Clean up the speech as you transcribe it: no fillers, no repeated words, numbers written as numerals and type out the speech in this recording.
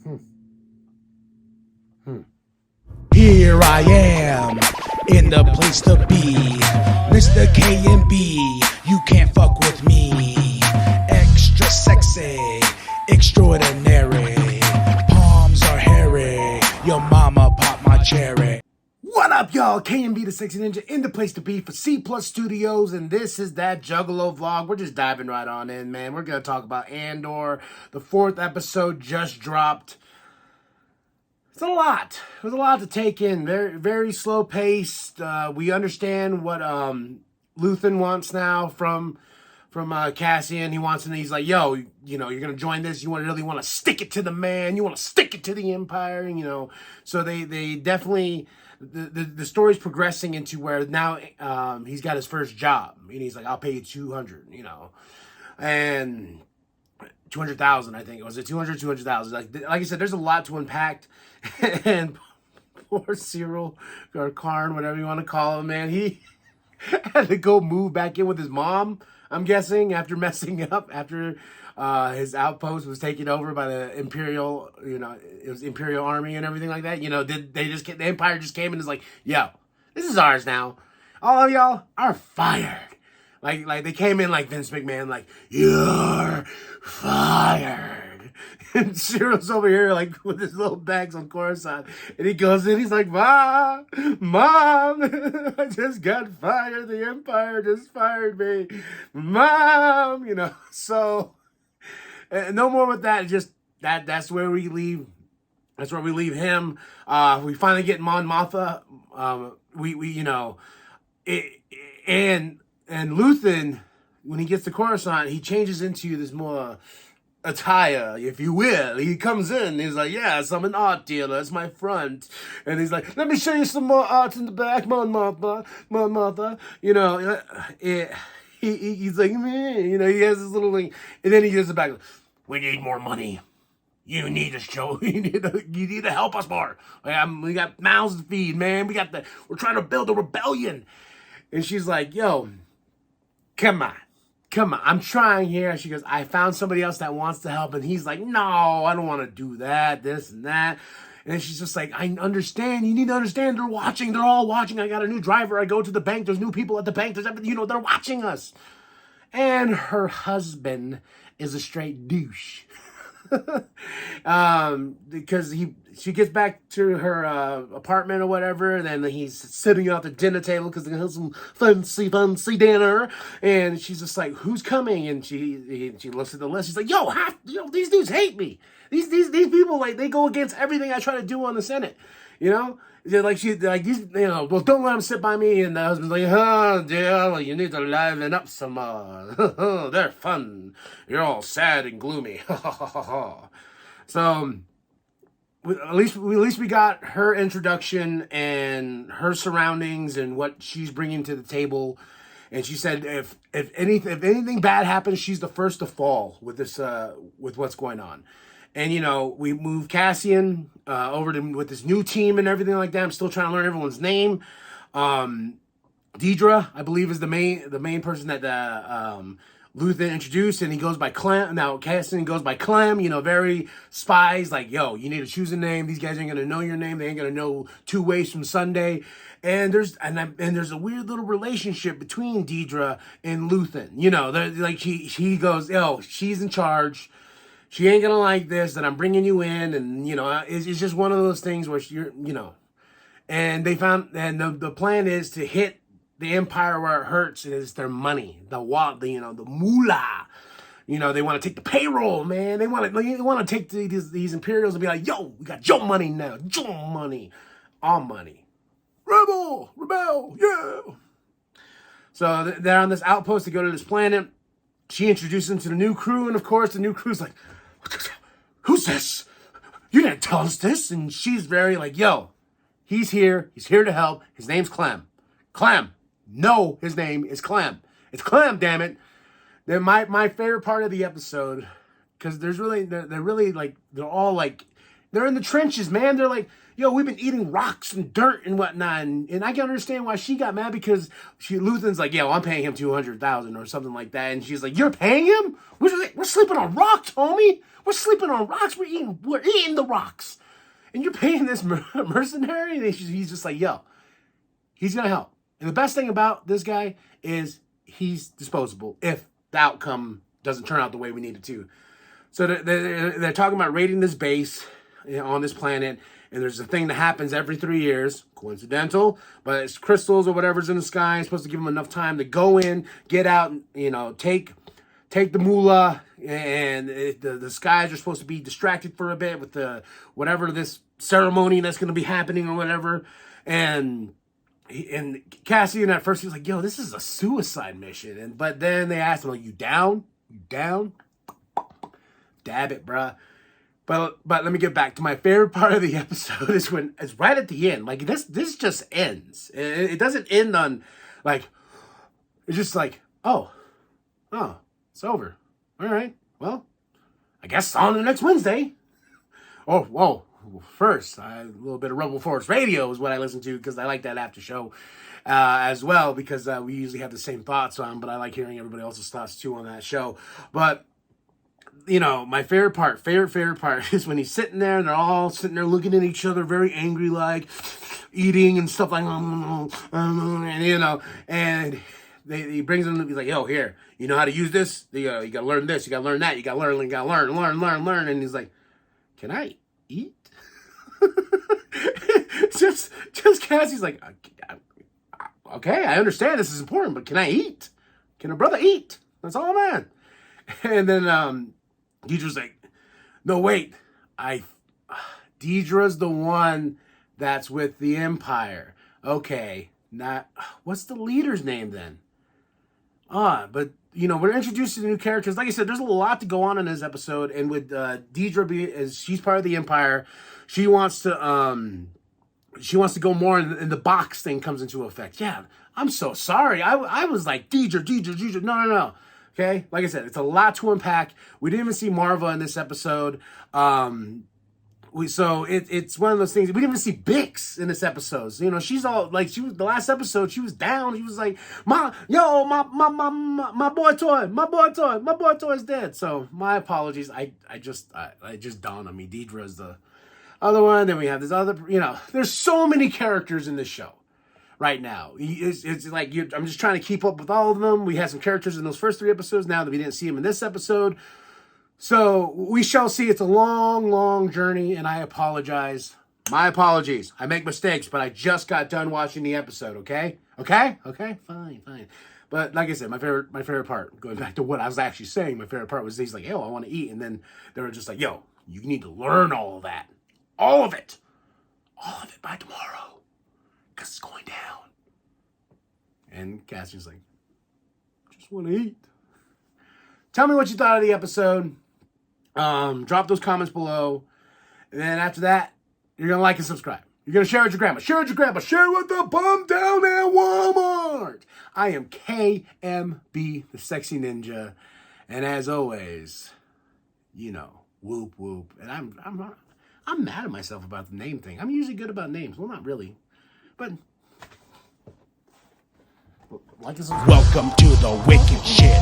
Hmm. Hmm. Here I am, in the place to be, Mr. K and B, you can't fuck with me. Extra sexy, extraordinary, palms are hairy, your mama pop my cherry. What up, y'all? K&B the Sexy Ninja in the place to be for C Plus Studios, and this is that Juggalo vlog. We're just diving right on in, man. We're going to talk about Andor. The 4th episode just dropped. It's a lot. It was a lot to take in. Very, very slow paced. We understand what Luthen wants now from Cassian. He wants, and he's like, yo, you know, you're gonna join this. You really want to stick it to the man. You want to stick it to the Empire. You know, so they definitely the story's progressing into where now he's got his first job, and he's like, I'll pay you 200. You know, and 200,000, I think it was. 200,000. Like I said, there's a lot to unpack. And poor Cyril, or Karn, whatever you want to call him, man, he had to go move back in with his mom, I'm guessing, after messing up, after his outpost was taken over by the Imperial, you know, it was Imperial Army and everything like that. You know, the Empire just came and is like, yo, this is ours now. All of y'all are fired. Like they came in like Vince McMahon, like, you're fired. And Cyril's over here, like, with his little bags on Coruscant. And he goes in, he's like, Mom, I just got fired. The Empire just fired me. Mom, you know. So, no more with that. Just, that's where we leave. That's where we leave him. We finally get Mon Mothma. You know, and Luthen, when he gets to Coruscant, he changes into this more attire, if you will. He comes in, he's like, yes, I'm an art dealer, it's my front. And he's like, let me show you some more art in the back, Mon Mothma. You know, he's like, man, you know, he has this little thing. And then he gets the back, we need more money. You need to show, you need to help us more. We got mouths to feed, man. We're trying to build a rebellion. And she's like, yo, come on, I'm trying here. She goes, I found somebody else that wants to help. And he's like, no, I don't want to do that, this and that. And she's just like, I understand. You need to understand. They're watching. They're all watching. I got a new driver. I go to the bank. There's new people at the bank. There's everything. You know, they're watching us. And her husband is a straight douche. Because she gets back to her apartment or whatever, and then he's sitting at the dinner table because they have some fancy dinner, and she's just like, "Who's coming?" And she looks at the list. She's like, "Yo, these dudes hate me. These people, like, they go against everything I try to do on the Senate, you know." They're like, these, you know, well, don't let them sit by me. And the husband's like, oh, dear, you need to liven up some more. They're fun. You're all sad and gloomy. So, at least we got her introduction and her surroundings and what she's bringing to the table. And she said, if anything bad happens, she's the first to fall with this, with what's going on. And, you know, we move Cassian over with this new team and everything like that. I'm still trying to learn everyone's name. Deidre, I believe, is the main person that Luthen introduced, and he goes by Clem. Now Cassian goes by Clem. You know, very spies. Like, yo, you need to choose a name. These guys ain't gonna know your name. They ain't gonna know 2 ways from Sunday. And there's a weird little relationship between Deidre and Luthen. You know, like he goes, yo, she's in charge. She ain't gonna like this, that I'm bringing you in, and, you know, it's just one of those things where you're, you know, and they found, and the plan is to hit the Empire where it hurts, and it's their money, the moolah. You know, they want to take the payroll, man. They want to take these Imperials and be like, yo, we got your money now, your money, our money, rebel, yeah. So they're on this outpost to go to this planet. She introduces them to the new crew, and of course, the new crew's like, who's this? You didn't tell us this. And she's very like, yo, he's here. He's here to help. His name's Clem. Clem. No, his name is Clem. It's Clem, damn it. They're my favorite part of the episode, because they're really like, they're all like, they're in the trenches, man. They're like, yo, we've been eating rocks and dirt and whatnot. And I can understand why she got mad, because Luthen's like, yo, I'm paying him $200,000 or something like that. And she's like, you're paying him? We're sleeping on rocks, homie. We're sleeping on rocks. We're eating the rocks. And you're paying this mercenary? And he's just like, yo, he's going to help. And the best thing about this guy is he's disposable if the outcome doesn't turn out the way we need it to. So they're talking about raiding this base on this planet, and there's a thing that happens every 3 years. Coincidental, but it's crystals or whatever's in the sky. It's supposed to give them enough time to go in, get out, and, take the moolah, and the skies are supposed to be distracted for a bit with whatever this ceremony that's going to be happening or whatever. And Cassian at first he was like, yo, this is a suicide mission. But then they asked him, like, you down? You down? Dab it, bruh. But let me get back to my favorite part of the episode is when it's right at the end. Like, this just ends. It doesn't end on, like, it's just like, oh, it's over. All right, well, I guess on the next Wednesday. Oh, whoa. First, a little bit of Rebel Force Radio is what I listen to, because I like that after show as well, because we usually have the same thoughts on, but I like hearing everybody else's thoughts too on that show. But, my favorite part is when he's sitting there and they're all sitting there looking at each other very angry, like eating and stuff like, and he brings them, he's like, yo, here, you know how to use this? You gotta learn this, you gotta learn that, you gotta learn. And he's like, can I eat? just Cassie's like, okay, I understand this is important, but can I eat? Can a brother eat? That's all I'm at. And then Deidre's like, no, wait, Deidre's the one that's with the Empire. Okay, what's the leader's name then? But we're introduced to the new characters. Like I said, there's a lot to go on in this episode, and with Deidre as she's part of the Empire, she wants to go more, and the box thing comes into effect. Yeah, I'm so sorry. I was like, Deidre. No. Okay, like I said, it's a lot to unpack. We didn't even see Marva in this episode. It's one of those things. We didn't even see Bix in this episode. So, she's all like, the last episode, she was down. She was like, my boy toy is dead. So my apologies. I just dawned on me. Deidre is the other one. Then we have this other, there's so many characters in this show right now. It's like, I'm just trying to keep up with all of them. We had some characters in those first 3 episodes now that we didn't see them in this episode. So we shall see. It's a long, long journey, and I apologize. My apologies. I make mistakes, but I just got done watching the episode, okay? Okay? Fine. But like I said, my favorite part, going back to what I was actually saying, my favorite part was he's like, yo, I want to eat. And then they were just like, yo, you need to learn all of that. All of it by tomorrow, because it's going down. And Cassian's like, just want to eat. Tell me what you thought of the episode. Drop those comments below. And then after that, you're going to like and subscribe. You're going to share with your grandma. Share with the bum down at Walmart. I am KMB, the Sexy Ninja. And as always, whoop, whoop. And I'm mad at myself about the name thing. I'm usually good about names. Well, not really. But like and subscribe. Welcome to the wicked shit.